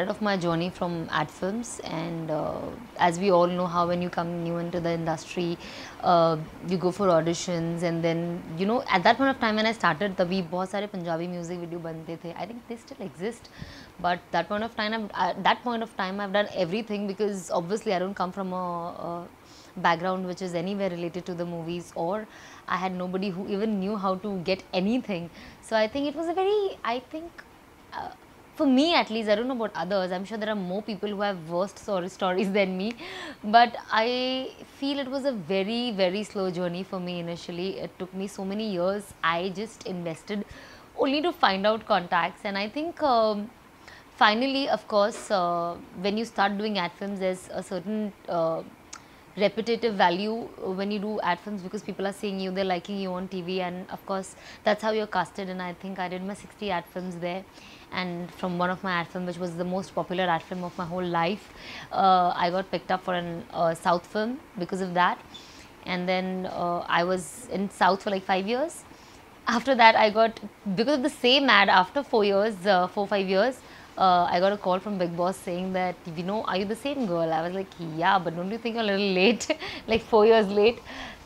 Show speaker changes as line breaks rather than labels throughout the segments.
started off my journey from ad films, and as we all know how when you come new into the industry, you go for auditions, and then at that point of time when I started, तभी बहुत सारे Punjabi music video बनते थे. I think they still exist, but that point of time I've done everything, because obviously I don't come from a background which is anywhere related to the movies, or I had nobody who even knew how to get anything. So I think it was a very, for me at least, I don't know about others, I'm sure there are more people who have worse stories than me, but I feel it was a very, very slow journey for me initially. It took me so many years. I just invested only to find out contacts, and I think finally, of course, when you start doing ad films, there's a certain repetitive value when you do ad films, because people are seeing you, they're liking you on TV, and of course that's how you're casted. And I think I did my 60 ad films there, and from one of my ad film, which was the most popular ad film of my whole life, I got picked up for an South film because of that. And then I was in South for like 5 years. After that, I got, because of the same ad, after 4-5 years, I got a call from Big Boss saying that, are you the same girl? I was like, yeah, but don't you think you're a little late, like 4 years late?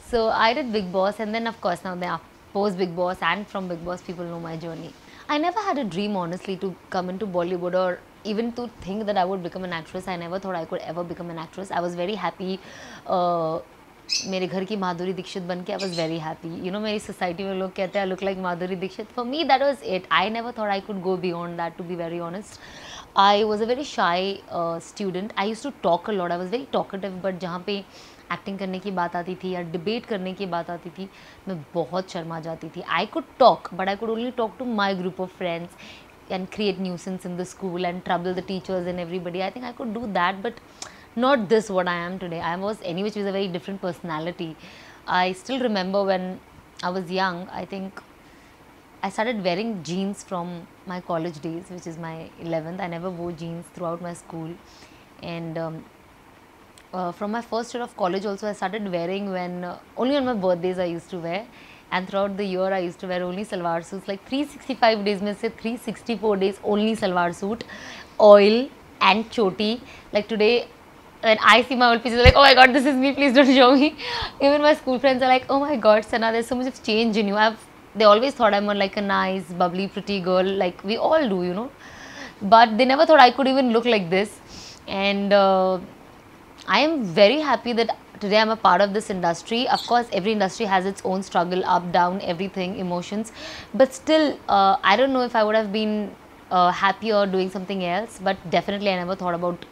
So I did Big Boss, and then of course now they are post Big Boss, and from Big Boss people know my journey. I never had a dream, honestly, to come into Bollywood, or even to think that I would become an actress. I never thought I could ever become an actress. I was very happy. मेरे घर की माधुरी दीक्षित बन के I was very happy. मेरी society में लोग कहते हैं I look like Madhuri Dixit. For me, that was it. I never thought I could go beyond that, to be very honest. I was a very shy student. I used to talk a lot. I was very talkative, but जहाँ पे acting करने की बात आती थी या debate करने की बात आती थी, मैं बहुत शर्मा जाती थी. I could talk, but I could only talk to my group of friends and create nuisance in the school and trouble the teachers and everybody. I think I could do that, but not this what I am today. I was anyway with a very different personality. I still remember when I was young, I think I started wearing jeans from my college days, which is my 11th. I never wore jeans throughout my school. And from my first year of college also, I started wearing when, only on my birthdays I used to wear. And throughout the year, I used to wear only salwar suits. Like 365 days, mein se 364 days only salwar suit, oil and choti. Like today, when I see my old pictures, like, oh my god, this is me, please don't show me. Even my school friends are like, oh my god, Sana, there's so much of change in you. They always thought I'm like a nice, bubbly, pretty girl, like we all do. But they never thought I could even look like this. And I am very happy that today I'm a part of this industry. Of course, every industry has its own struggle, up, down, everything, emotions. But still, I don't know if I would have been happier doing something else. But definitely, I never thought about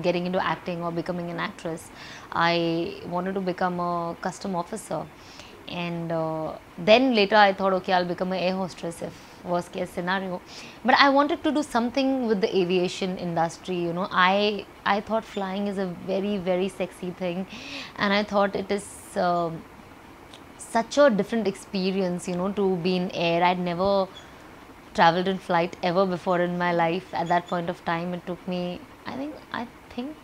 getting into acting or becoming an actress. I wanted to become a custom officer, and then later I thought, okay, I'll become an air hostess if worst case scenario. But I wanted to do something with the aviation industry. I thought flying is a very, very sexy thing, and I thought it is such a different experience, to be in air. I'd never traveled in flight ever before in my life. At that point of time, it took me, I think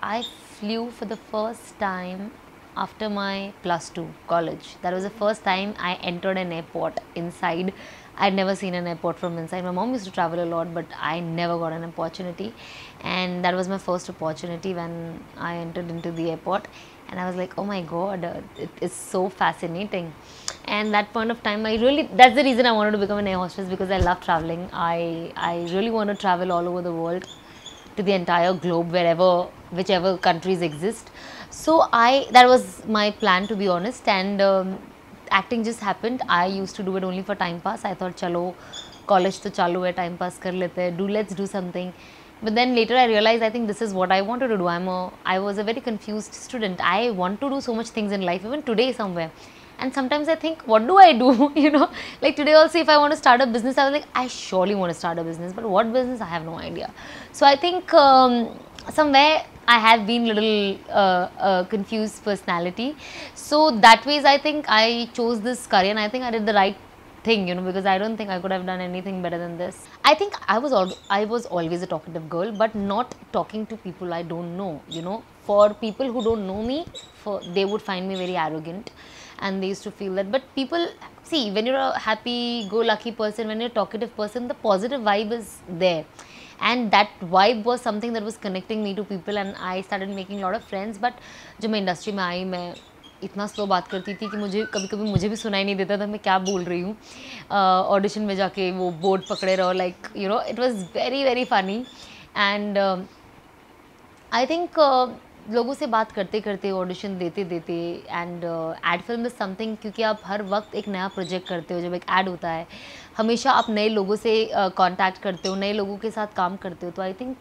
I flew for the first time after my +2 college. That was the first time I entered an airport inside. I'd never seen an airport from inside. My mom used to travel a lot, but I never got an opportunity. And that was my first opportunity when I entered into the airport. And I was like, oh my god, it is so fascinating. And that point of time, that's the reason I wanted to become an air hostess, because I love traveling. I really want to travel all over the world, to the entire globe, whichever countries exist. So that was my plan, to be honest. And acting just happened. I used to do it only for time pass. I thought, chalo, college to chalu hai, time pass kar lete hai, let's do something. But then later I realized, I think this is what I wanted to do. I was a very confused student. I want to do so much things in life, even today somewhere. And sometimes I think, what do I do? Like today also, if I want to start a business, I was like, I surely want to start a business, but what business? I have no idea. So I think somewhere I have been little confused personality. So that ways, I think I chose this career, and I think I did the right thing, because I don't think I could have done anything better than this. I think I was always a talkative girl, but not talking to people I don't know. For people who don't know me, they would find me very arrogant. And they used to feel that. But people, see, when you're a happy-go-lucky person, when you're a talkative person, the positive vibe is there. and that vibe was something that was connecting me to people, and I started making a lot of friends. But जब मैं industry में आई, मैं इतना slow बात करती थी कि मुझे कभी कभी मुझे भी सुनाई नहीं देता था मैं क्या बोल रही हूँ. ऑडिशन में जाके वो बोर्ड पकड़े रहो, like you know, it was very very funny. And I think लोगों से बात करते करते, ऑडिशन देते देते, and ad film is something, क्योंकि आप हर वक्त एक नया प्रोजेक्ट करते हो. जब एक ऐड होता है, हमेशा आप नए लोगों से कांटेक्ट करते हो, नए लोगों के साथ काम करते हो. तो I think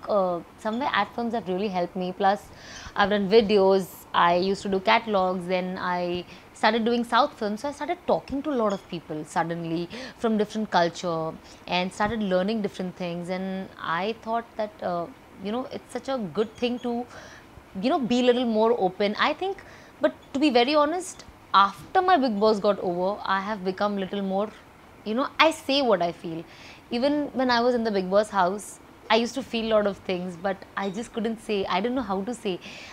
somewhere ad films have really help me. Plus I have done videos, I used to do catalogues, then I started doing South films, so I started talking to a lot of people suddenly from different culture and started learning different things. And I thought that you know, it's such a good thing to, you know, be a little more open, I think. But to be very honest, after my Big Boss got over, I have become little more, you know, I say what I feel. Even when I was in the Big Boss house, I used to feel a lot of things, but I just couldn't say. I didn't know how to say.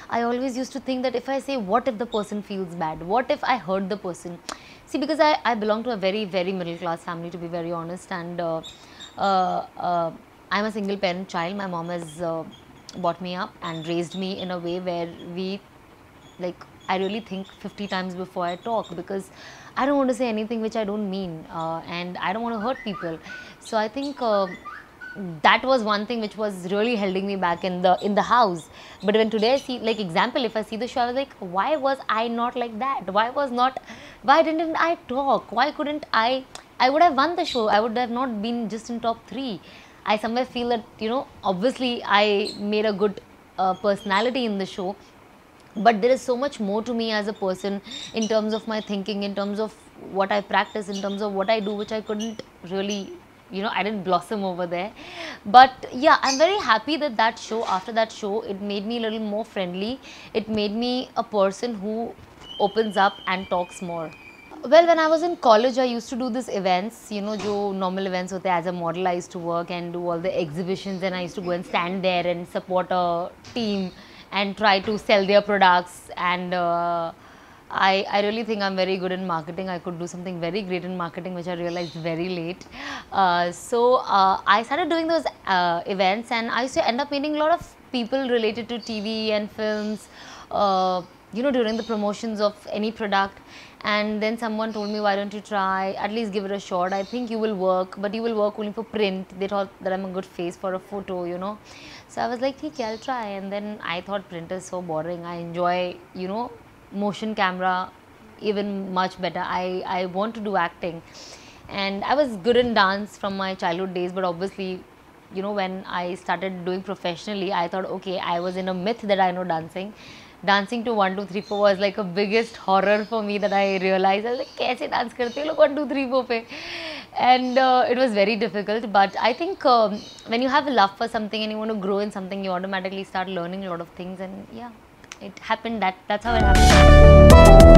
I always used to think that if I say, what if the person feels bad? What if I hurt the person? See, because I belong to a very, very middle class family, to be very honest. And I'm a single parent child. My mom has brought me up and raised me in a way where we, like, I really think 50 times before I talk, because I don't want to say anything which I don't mean, and I don't want to hurt people. So I think that was one thing which was really holding me back in the house. But when today I see, like, example, if I see the show, I was like, why was I not like that? Why didn't I talk? Why couldn't I would have won the show. I would have not been just in top 3. I somewhere feel that, you know, obviously I made a good personality in the show, but there is so much more to me as a person, in terms of my thinking, in terms of what I practice, in terms of what I do, which I couldn't really, you know, I didn't blossom over there. But yeah, I'm very happy that show, after that show, it made me a little more friendly. It made me a person who opens up and talks more. Well, when I was in college, I used to do these events, you know, jo normal events hote. As a model, I used to work and do all the exhibitions, and I used to go and stand there and support a team and try to sell their products. And I really think I'm very good in marketing. I could do something very great in marketing, which I realized very late. So I started doing those events, and I used to end up meeting a lot of people related to TV and films, you know, during the promotions of any product. And then someone told me, why don't you try, at least give it a shot. I think you will work, but you will work only for print. They thought that I'm a good face for a photo, you know. So I was like, okay, I'll try. And then I thought print is so boring. I enjoy, you know, motion camera even much better. I want to do acting. And I was good in dance from my childhood days, but obviously, you know, when I started doing professionally, I thought, okay, I was in a myth that I know dancing. Dancing to 1 2 3 4 was like a biggest horror for me, that I realized. I was like, कैसे dance करते हैं लोग 1 2 3 4 पे? And it was very difficult. But I think when you have a love for something and you want to grow in something, you automatically start learning a lot of things. And yeah, it happened. That's how it happened.